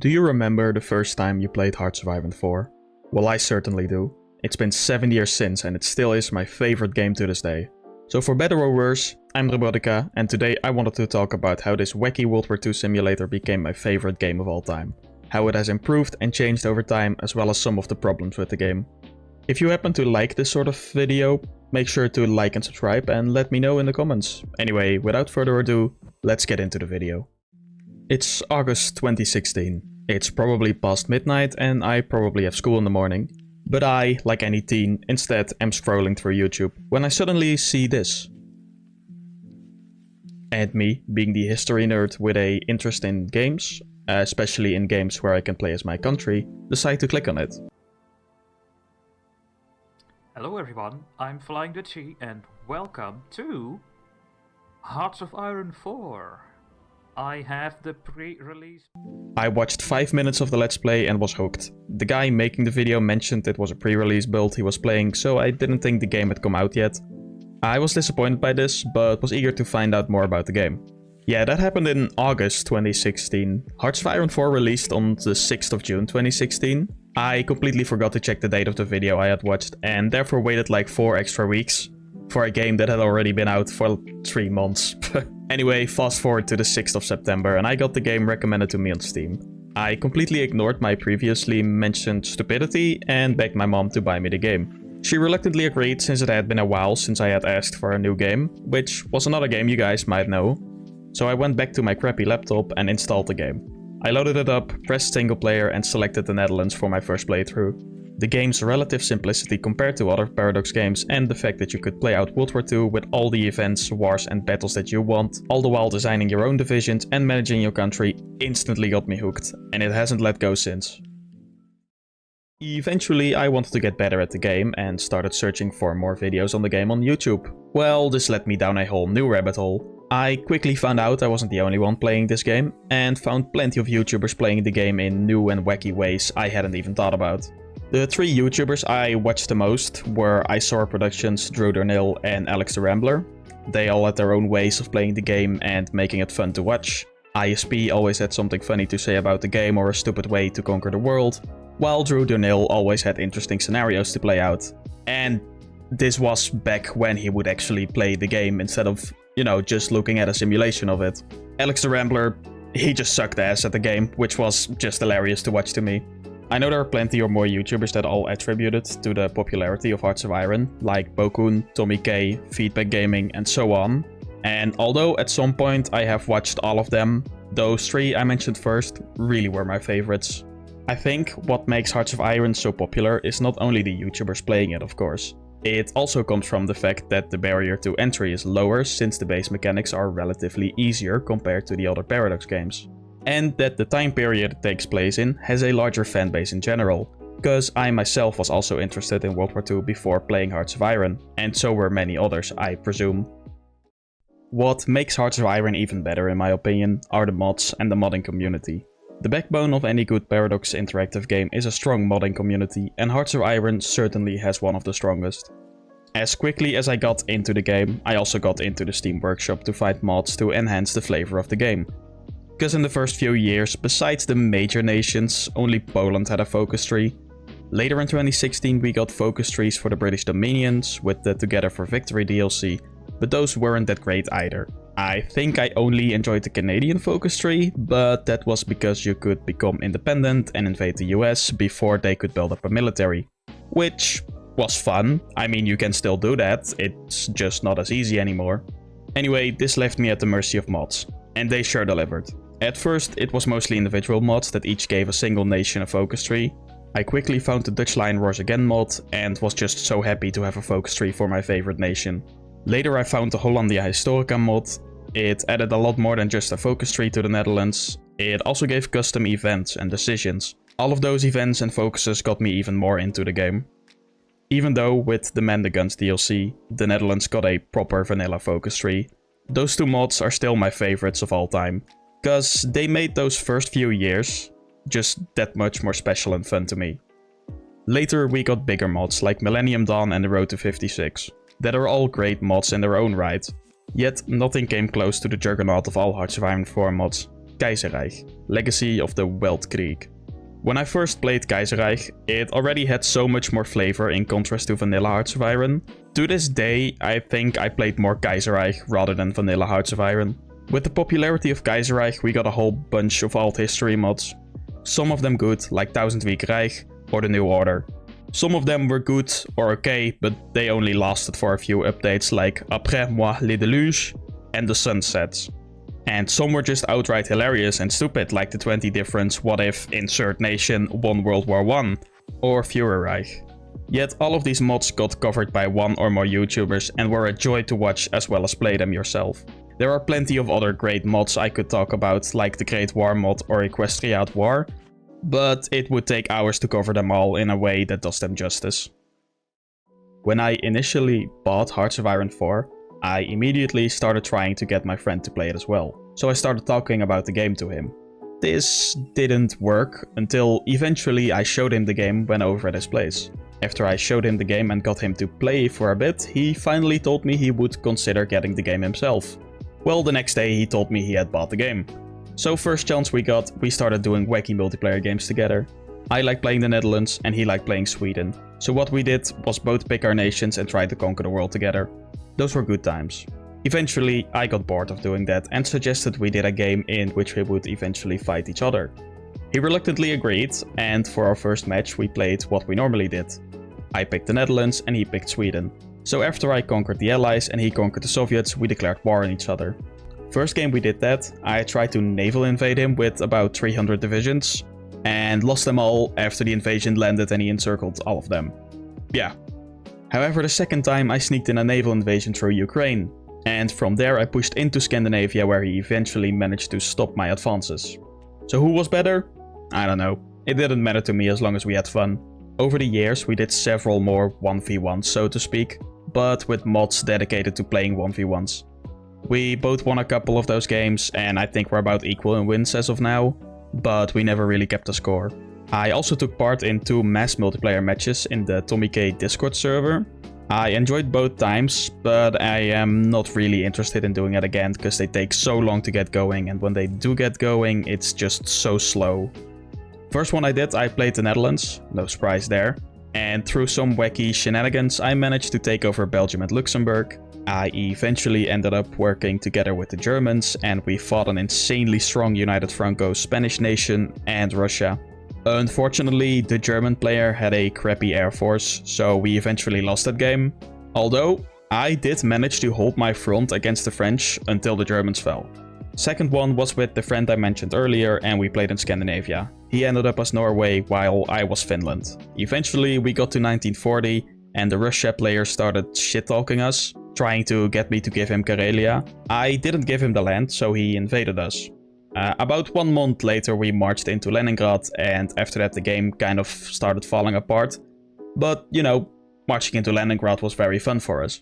Do you remember the first time you played Hearts of Iron 4? Well, I certainly do. It's been 7 years since and it still is my favorite game to this day. So for better or worse, I'm Robotica, and today I wanted to talk about how this wacky World War II simulator became my favorite game of all time. How it has improved and changed over time, as well as some of the problems with the game. If you happen to like this sort of video, make sure to like and subscribe and let me know in the comments. Anyway, without further ado, let's get into the video. It's August 2016. It's probably past midnight and I probably have school in the morning. But I, like any teen, instead am scrolling through YouTube when I suddenly see this. And me, being the history nerd with a interest in games, especially in games where I can play as my country, decide to click on it. Hello everyone, I'm Flying Dutchie and welcome to Hearts of Iron 4. I have the pre-release. I watched 5 minutes of the Let's Play and was hooked. The guy making the video mentioned it was a pre-release build he was playing, so I didn't think the game had come out yet. I was disappointed by this, but was eager to find out more about the game. Yeah, that happened in August 2016. Hearts of Iron 4 released on the 6th of June 2016. I completely forgot to check the date of the video I had watched, and therefore waited like 4 extra weeks for a game that had already been out for 3 months. Anyway, fast forward to the 6th of September and I got the game recommended to me on Steam. I completely ignored my previously mentioned stupidity and begged my mom to buy me the game. She reluctantly agreed since it had been a while since I had asked for a new game, which was another game you guys might know. So I went back to my crappy laptop and installed the game. I loaded it up, pressed single player and selected the Netherlands for my first playthrough. The game's relative simplicity compared to other Paradox games and the fact that you could play out World War II with all the events, wars and battles that you want, all the while designing your own divisions and managing your country, instantly got me hooked, and it hasn't let go since. Eventually I wanted to get better at the game and started searching for more videos on the game on YouTube. Well, this led me down a whole new rabbit hole. I quickly found out I wasn't the only one playing this game, and found plenty of YouTubers playing the game in new and wacky ways I hadn't even thought about. The 3 YouTubers I watched the most were Isora Productions, Drew Darnell and Alex the Rambler. They all had their own ways of playing the game and making it fun to watch. ISP always had something funny to say about the game or a stupid way to conquer the world, while Drew Darnell always had interesting scenarios to play out. And this was back when he would actually play the game instead of, just looking at a simulation of it. Alex the Rambler, he just sucked ass at the game, which was just hilarious to watch to me. I know there are plenty or more YouTubers that all attribute it to the popularity of Hearts of Iron, like Bokun, Tommy K, Feedback Gaming and so on. And although at some point I have watched all of them, those 3 I mentioned first really were my favorites. I think what makes Hearts of Iron so popular is not only the YouTubers playing it, of course. It also comes from the fact that the barrier to entry is lower since the base mechanics are relatively easier compared to the other Paradox games. And that the time period it takes place in has a larger fanbase in general, because I myself was also interested in World War II before playing Hearts of Iron, and so were many others, I presume. What makes Hearts of Iron even better in my opinion are the mods and the modding community. The backbone of any good Paradox interactive game is a strong modding community, and Hearts of Iron certainly has one of the strongest. As quickly as I got into the game, I also got into the Steam Workshop to find mods to enhance the flavor of the game. Because in the first few years, besides the major nations, only Poland had a focus tree. Later in 2016 we got focus trees for the British Dominions with the Together for Victory DLC, but those weren't that great either. I think I only enjoyed the Canadian focus tree, but that was because you could become independent and invade the US before they could build up a military. Which was fun. I mean, you can still do that, it's just not as easy anymore. Anyway, this left me at the mercy of mods, and they sure delivered. At first, it was mostly individual mods that each gave a single nation a focus tree. I quickly found the Dutch Lion Roars Again mod and was just so happy to have a focus tree for my favorite nation. Later I found the Hollandia Historica mod. It added a lot more than just a focus tree to the Netherlands. It also gave custom events and decisions. All of those events and focuses got me even more into the game. Even though with the Man the Guns DLC, the Netherlands got a proper vanilla focus tree, those 2 mods are still my favorites of all time. Because they made those first few years just that much more special and fun to me. Later we got bigger mods like Millennium Dawn and the Road to 56, that are all great mods in their own right. Yet nothing came close to the juggernaut of all Hearts of Iron 4 mods, Keiserreich, Legacy of the Weltkrieg. When I first played Keiserreich, it already had so much more flavor in contrast to Vanilla Hearts of Iron. To this day, I think I played more Keiserreich rather than Vanilla Hearts of Iron. With the popularity of Keiserreich, we got a whole bunch of alt history mods. Some of them good, like Tausendweg Reich or the New Order. Some of them were good or okay, but they only lasted for a few updates like Après moi le déluge and the Sunsets. And some were just outright hilarious and stupid, like the 20 different what if insert nation won World War I or Führerreich. Yet all of these mods got covered by one or more YouTubers and were a joy to watch as well as play them yourself. There are plenty of other great mods I could talk about, like the Great War mod or Equestriad War, but it would take hours to cover them all in a way that does them justice. When I initially bought Hearts of Iron 4, I immediately started trying to get my friend to play it as well, so I started talking about the game to him. This didn't work until eventually I showed him the game when over at his place. After I showed him the game and got him to play for a bit, he finally told me he would consider getting the game himself. Well, the next day he told me he had bought the game. So first chance we got, we started doing wacky multiplayer games together. I like playing the Netherlands and he liked playing Sweden. So what we did was both pick our nations and try to conquer the world together. Those were good times. Eventually, I got bored of doing that and suggested we did a game in which we would eventually fight each other. He reluctantly agreed, and for our first match we played what we normally did. I picked the Netherlands and he picked Sweden. So after I conquered the Allies and he conquered the Soviets, we declared war on each other. First game we did that, I tried to naval invade him with about 300 divisions, and lost them all after the invasion landed and he encircled all of them. Yeah. However, the second time I sneaked in a naval invasion through Ukraine, and from there I pushed into Scandinavia where he eventually managed to stop my advances. So who was better? I don't know. It didn't matter to me as long as we had fun. Over the years we did several more 1v1s, so to speak, but with mods dedicated to playing 1v1s. We both won a couple of those games and I think we're about equal in wins as of now, but we never really kept a score. I also took part in 2 mass multiplayer matches in the Tommy K Discord server. I enjoyed both times, but I am not really interested in doing it again because they take so long to get going, and when they do get going, it's just so slow. First one I did, I played the Netherlands, no surprise there, and through some wacky shenanigans I managed to take over Belgium and Luxembourg. I eventually ended up working together with the Germans and we fought an insanely strong United Franco-Spanish nation and Russia. Unfortunately, the German player had a crappy air force, so we eventually lost that game. Although, I did manage to hold my front against the French until the Germans fell. Second one was with the friend I mentioned earlier and we played in Scandinavia. He ended up as Norway while I was Finland. Eventually we got to 1940 and the Russia player started shit-talking us, trying to get me to give him Karelia. I didn't give him the land, so he invaded us. About 1 month later we marched into Leningrad, and after that the game kind of started falling apart. But, you know, marching into Leningrad was very fun for us.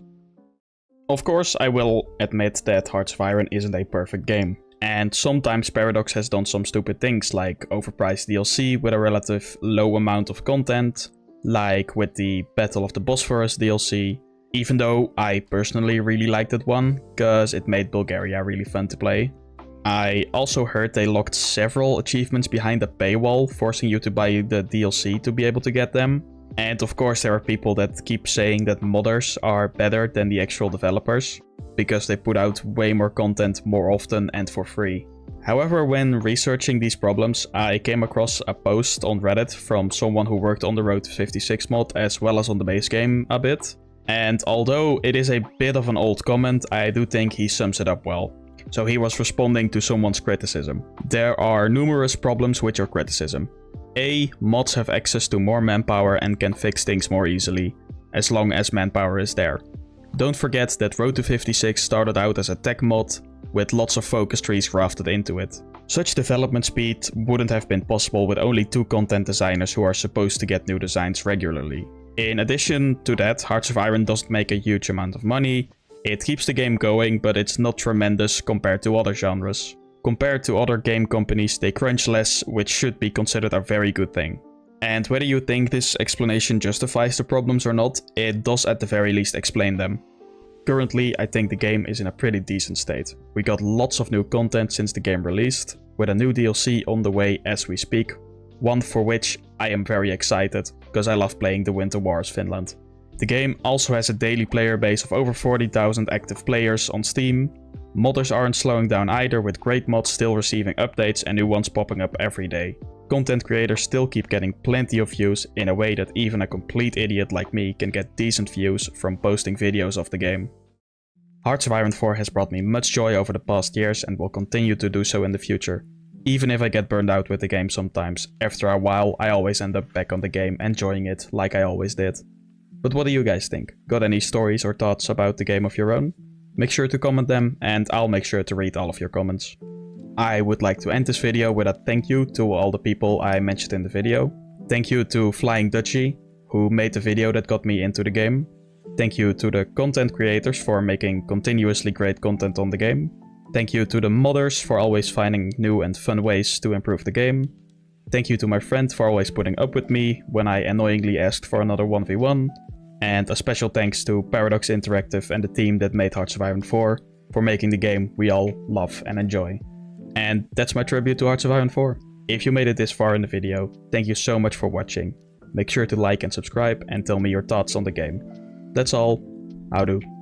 Of course, I will admit that Hearts of Iron isn't a perfect game. And sometimes Paradox has done some stupid things, like overpriced DLC with a relative low amount of content, like with the Battle of the Bosphorus DLC, even though I personally really liked that one, cause it made Bulgaria really fun to play. I also heard they locked several achievements behind a paywall, forcing you to buy the DLC to be able to get them. And of course there are people that keep saying that modders are better than the actual developers, because they put out way more content more often and for free. However, when researching these problems, I came across a post on Reddit from someone who worked on the Road to 56 mod as well as on the base game a bit. And although it is a bit of an old comment, I do think he sums it up well. So he was responding to someone's criticism. There are numerous problems with your criticism. A. Mods have access to more manpower and can fix things more easily, as long as manpower is there. Don't forget that Road to 56 started out as a tech mod, with lots of focus trees grafted into it. Such development speed wouldn't have been possible with only 2 content designers who are supposed to get new designs regularly. In addition to that, Hearts of Iron doesn't make a huge amount of money. It keeps the game going, but it's not tremendous compared to other genres. Compared to other game companies, they crunch less, which should be considered a very good thing. And whether you think this explanation justifies the problems or not, it does at the very least explain them. Currently, I think the game is in a pretty decent state. We got lots of new content since the game released, with a new DLC on the way as we speak, one for which I am very excited, because I love playing the Winter Wars Finland. The game also has a daily player base of over 40,000 active players on Steam. Modders aren't slowing down either, with great mods still receiving updates and new ones popping up every day. Content creators still keep getting plenty of views in a way that even a complete idiot like me can get decent views from posting videos of the game. Hearts of Iron 4 has brought me much joy over the past years and will continue to do so in the future. Even if I get burned out with the game sometimes, after a while I always end up back on the game enjoying it like I always did. But what do you guys think? Got any stories or thoughts about the game of your own? Make sure to comment them and I'll make sure to read all of your comments. I would like to end this video with a thank you to all the people I mentioned in the video. Thank you to Flying Dutchie, who made the video that got me into the game. Thank you to the content creators for making continuously great content on the game. Thank you to the modders for always finding new and fun ways to improve the game. Thank you to my friend for always putting up with me when I annoyingly asked for another 1v1. And a special thanks to Paradox Interactive and the team that made Hearts of Iron 4 for making the game we all love and enjoy. And that's my tribute to Hearts of Iron 4. If you made it this far in the video, thank you so much for watching. Make sure to like and subscribe and tell me your thoughts on the game. That's all. Houdoe.